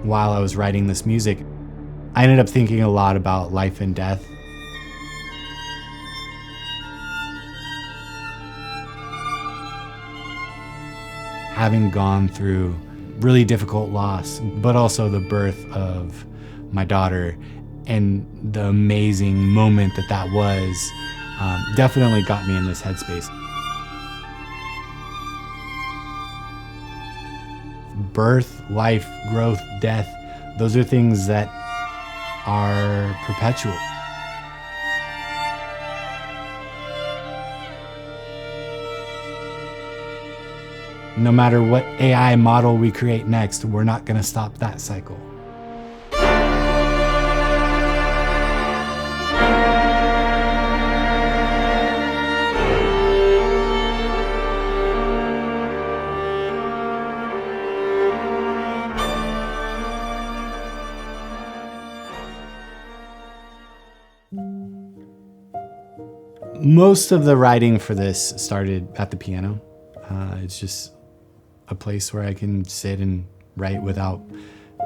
while I was writing this music, I ended up thinking a lot about life and death. Having gone through really difficult loss, but also the birth of my daughter and the amazing moment that was, definitely got me in this headspace. Birth, life, growth, death, those are things that are perpetual. No matter what AI model we create next, we're not going to stop that cycle. Most of the writing for this started at the piano. It's just a place where I can sit and write without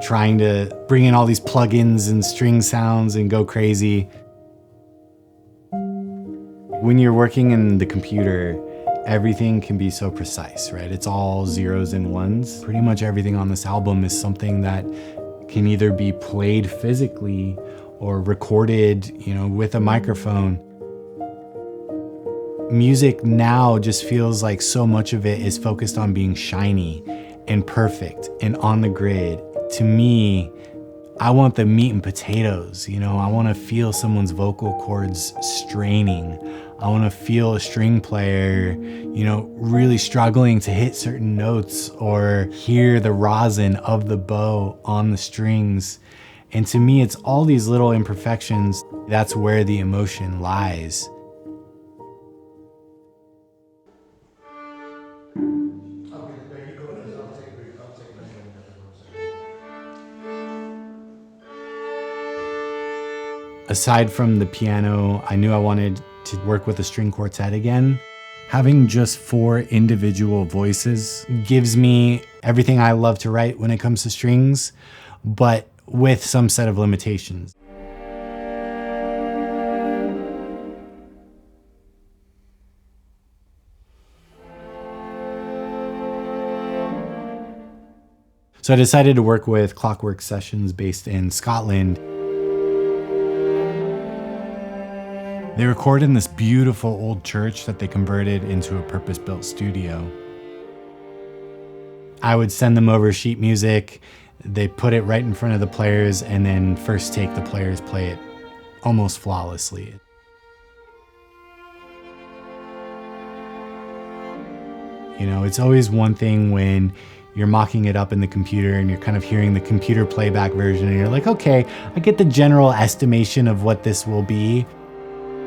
trying to bring in all these plugins and string sounds and go crazy. When you're working in the computer, everything can be so precise, right? It's all zeros and ones. Pretty much everything on this album is something that can either be played physically or recorded, with a microphone. Music now just feels like so much of it is focused on being shiny and perfect and on the grid. To me, I want the meat and potatoes, I want to feel someone's vocal cords straining. I want to feel a string player, really struggling to hit certain notes or hear the rosin of the bow on the strings. And to me, it's all these little imperfections. That's where the emotion lies. Aside from the piano, I knew I wanted to work with a string quartet again. Having just 4 individual voices gives me everything I love to write when it comes to strings, but with some set of limitations. So I decided to work with Clockwork Sessions based in Scotland. They record in this beautiful old church that they converted into a purpose-built studio. I would send them over sheet music. They put it right in front of the players, and then first take the players play it almost flawlessly. It's always one thing when you're mocking it up in the computer and you're kind of hearing the computer playback version and you're like, okay, I get the general estimation of what this will be.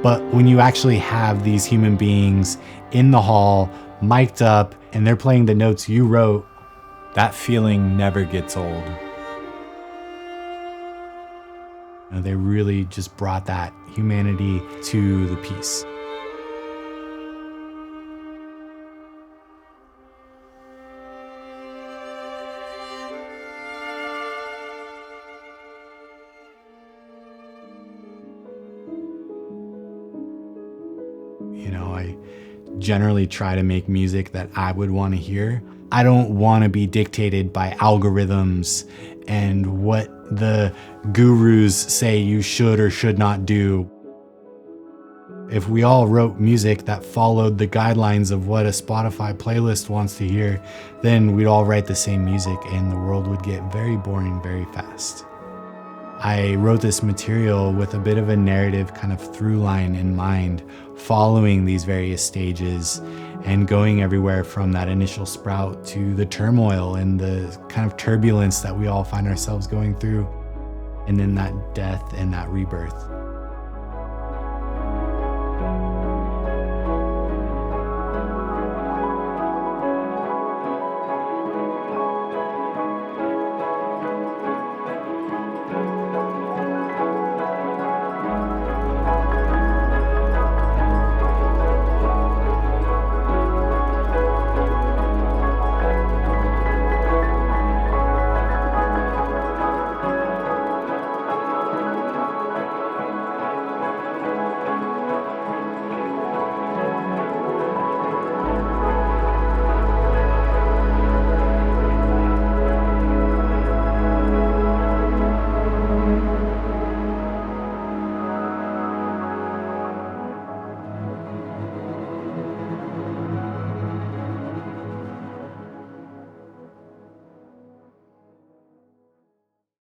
But when you actually have these human beings in the hall, mic'd up, and they're playing the notes you wrote, that feeling never gets old. They really just brought that humanity to the piece. I generally try to make music that I would want to hear. I don't want to be dictated by algorithms and what the gurus say you should or should not do. If we all wrote music that followed the guidelines of what a Spotify playlist wants to hear, then we'd all write the same music and the world would get very boring very fast. I wrote this material with a bit of a narrative kind of through line in mind, following these various stages and going everywhere from that initial sprout to the turmoil and the kind of turbulence that we all find ourselves going through, and then that death and that rebirth.